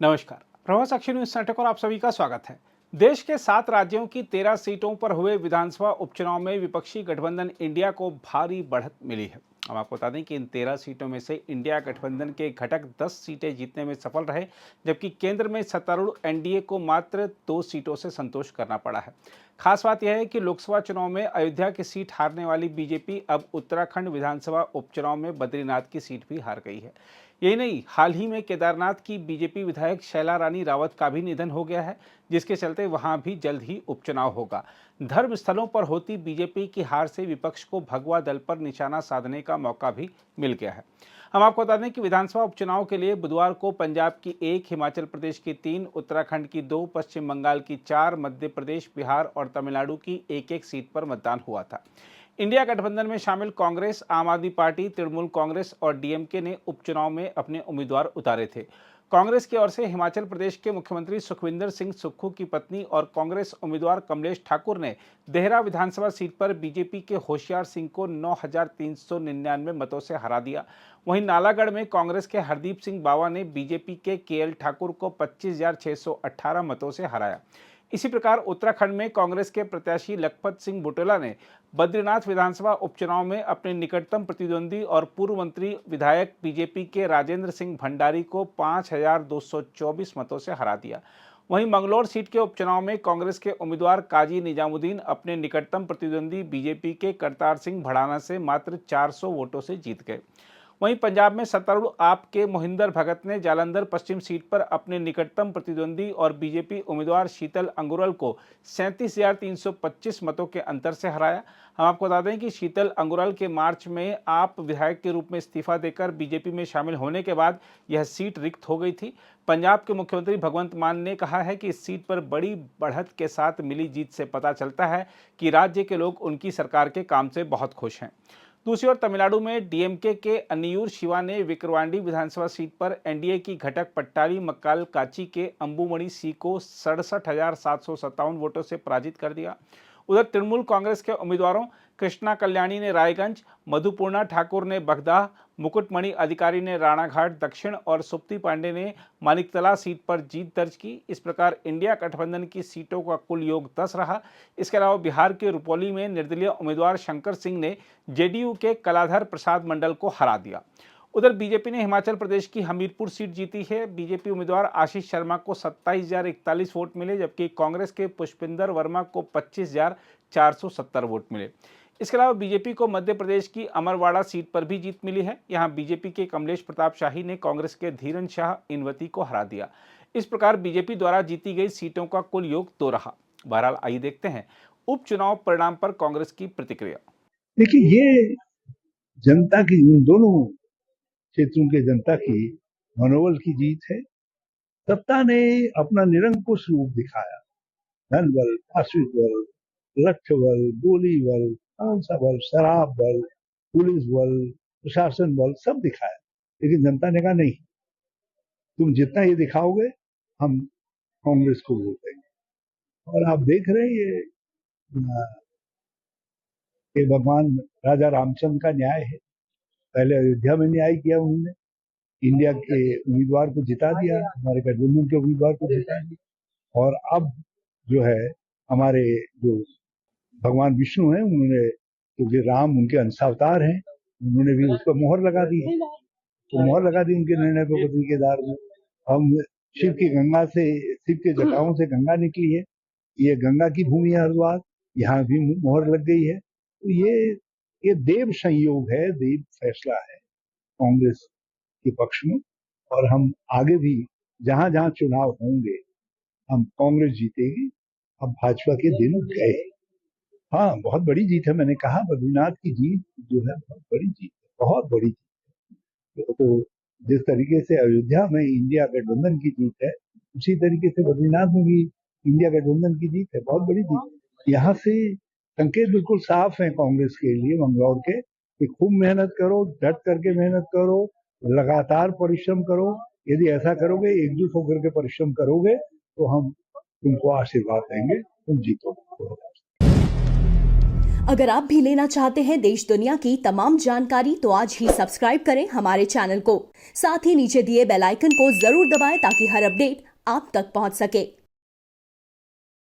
नमस्कार। प्रभात साक्षी news network और आप सभी का स्वागत है। देश के 7 राज्यों की 13 सीटों पर हुए विधानसभा उपचुनाव में विपक्षी गठबंधन इंडिया को भारी बढ़त मिली है। हम आपको बता दें कि इन 13 सीटों में से इंडिया गठबंधन के घटक 10 सीटें जीतने में सफल रहे, जबकि केंद्र में सत्तारूढ़ एनडीए को मात्र 2 सीटों से संतोष करना पड़ा है। खास बात यह है कि लोकसभा चुनाव में अयोध्या की सीट हारने वाली बीजेपी अब उत्तराखंड विधानसभा उपचुनाव में बद्रीनाथ की सीट भी हार गई है। यही नहीं, हाल ही में केदारनाथ की बीजेपी विधायक शैला रानी रावत का भी निधन हो गया है, जिसके चलते वहां भी जल्द ही उपचुनाव होगा। धर्म स्थलों पर होती बीजेपी की हार से विपक्ष को भगवा दल पर निशाना साधने का मौका भी मिल गया है। हम आपको बता दें कि विधानसभा उपचुनाव के लिए बुधवार को पंजाब की 1, हिमाचल प्रदेश की 3, उत्तराखंड की 2, पश्चिम बंगाल की 4, मध्य प्रदेश, बिहार और तमिलनाडु की 1-1 सीट पर मतदान हुआ था। इंडिया गठबंधन में शामिल कांग्रेस, आम आदमी पार्टी, तृणमूल कांग्रेस और डीएमके ने उपचुनाव में अपने उम्मीदवार उतारे थे। कांग्रेस की ओर से हिमाचल प्रदेश के मुख्यमंत्री सुखविंदर सिंह सुक्खू की पत्नी और कांग्रेस उम्मीदवार कमलेश ठाकुर ने देहरा विधानसभा सीट पर बीजेपी के होशियार सिंह को 9,399 मतों से हरा दिया। वहीं नालागढ़ में कांग्रेस के हरदीप सिंह बावा ने बीजेपी के केएल ठाकुर को 25,618 मतों से हराया। इसी प्रकार उत्तराखंड में कांग्रेस के प्रत्याशी लखपत सिंह बुटेला ने बद्रीनाथ विधानसभा उपचुनाव में अपने निकटतम प्रतिद्वंदी और पूर्व मंत्री विधायक बीजेपी के राजेंद्र सिंह भंडारी को 5,224 मतों से हरा दिया। वहीं मंगलौर सीट के उपचुनाव में कांग्रेस के उम्मीदवार काजी निजामुद्दीन अपने निकटतम प्रतिद्वंदी बीजेपी के करतार सिंह भड़ाना से मात्र 400 वोटों से जीत गए। वहीं पंजाब में सत्तारूढ़ आप के मोहिंदर भगत ने जालंधर पश्चिम सीट पर अपने निकटतम प्रतिद्वंदी और बीजेपी उम्मीदवार शीतल अंगुरल को 37,325 मतों के अंतर से हराया। हम आपको बता दें कि शीतल अंगुरल के मार्च में आप विधायक के रूप में इस्तीफा देकर बीजेपी में शामिल होने के बाद यह सीट रिक्त हो गई थी। पंजाब के मुख्यमंत्री भगवंत मान ने कहा है कि इस सीट पर बड़ी बढ़त के साथ मिली जीत से पता चलता है कि राज्य के लोग उनकी सरकार के काम से बहुत खुश हैं। दूसरी ओर तमिलनाडु में डीएमके के अन्नियूर शिवा ने विक्रवांडी विधानसभा सीट पर एनडीए की घटक पट्टारी मक्काल काची के अंबुमणि सी को 67,757 वोटों से पराजित कर दिया। उधर तृणमूल कांग्रेस के उम्मीदवारों कृष्णा कल्याणी ने रायगंज, मधुपूर्णा ठाकुर ने बगदाह, मुकुटमणि अधिकारी ने राणाघाट दक्षिण और सुप्ती पांडे ने मानिकतला सीट पर जीत दर्ज की। इस प्रकार इंडिया गठबंधन की सीटों का कुल योग 10 रहा। इसके अलावा बिहार के रुपौली में निर्दलीय उम्मीदवार शंकर सिंह ने जेडीयू के कलाधर प्रसाद मंडल को हरा दिया। उधर बीजेपी ने हिमाचल प्रदेश की हमीरपुर सीट जीती है। बीजेपी उम्मीदवार आशीष शर्मा को 27,041 वोट मिले, जबकि कांग्रेस के पुष्पिंदर वर्मा को 25,470 वोट मिले। इसके अलावा बीजेपी को मध्य प्रदेश की अमरवाड़ा सीट पर भी जीत मिली है। यहां बीजेपी के कमलेश प्रताप शाही ने कांग्रेस के धीरन शाह इनवती को हरा दिया। इस प्रकार बीजेपी द्वारा जीती गई सीटों का कुल योग 2 रहा। बहरहाल आइए देखते हैं उपचुनाव परिणाम पर कांग्रेस की प्रतिक्रिया। देखिए, ये जनता की, उन दोनों क्षेत्रों के जनता की मनोबल की जीत है। सत्ता ने अपना निरंकुश रूप दिखाया। धन बल, आश्रित बल, लक्ष्य बल, गोली बल, कौन-सा बल, शराब बल, पुलिस बल, प्रशासन बल सब दिखाया। लेकिन जनता ने कहा नहीं, तुम जितना ये दिखाओगे हम कांग्रेस को वोट देंगे। और आप देख रहे हैं ये भगवान राजा रामचंद्र का न्याय है। पहले अयोध्या में न्याय किया उन्होंने, इंडिया के उम्मीदवार को जिता दिया, हमारे गठबंधन के उम्मीदवार को जिता दिया। और अब जो है हमारे जो भगवान विष्णु हैं, उन्होंने, क्योंकि राम उनके अंशावतार हैं, उन्होंने भी उस पर मोहर लगा दी है। तो मोहर लगा दी उनके निर्णय पर बद्री केदार में। हम शिव की गंगा से, शिव के जटाओं से गंगा निकली है, ये गंगा की भूमि है हरिद्वार, यहाँ भी मोहर लग गई है। तो ये देव संयोग है, देव फैसला है कांग्रेस के पक्ष में। और हम आगे भी जहां जहां चुनाव होंगे हम कांग्रेस जीतेगी। अब भाजपा के दिन गए। हाँ, बहुत बड़ी जीत है। मैंने कहा बद्रीनाथ की जीत जो है बहुत बड़ी जीत है, बहुत बड़ी जीत है। तो जिस तरीके से अयोध्या में इंडिया गठबंधन की जीत है, उसी तरीके से बद्रीनाथ में भी इंडिया गठबंधन की जीत है, बहुत बड़ी जीत। यहाँ से संकेत बिल्कुल साफ है कांग्रेस के लिए, मंगलौर के, कि खूब मेहनत करो, डट करके मेहनत करो, लगातार परिश्रम करो। यदि ऐसा करोगे, एकजुट होकर के परिश्रम करोगे, तो हम तुमको आशीर्वाद देंगे, तुम जीतोगे। अगर आप भी लेना चाहते हैं देश दुनिया की तमाम जानकारी तो आज ही सब्सक्राइब करें हमारे चैनल को। साथ ही नीचे दिए बेल आइकन को जरूर दबाएं ताकि हर अपडेट आप तक पहुंच सके।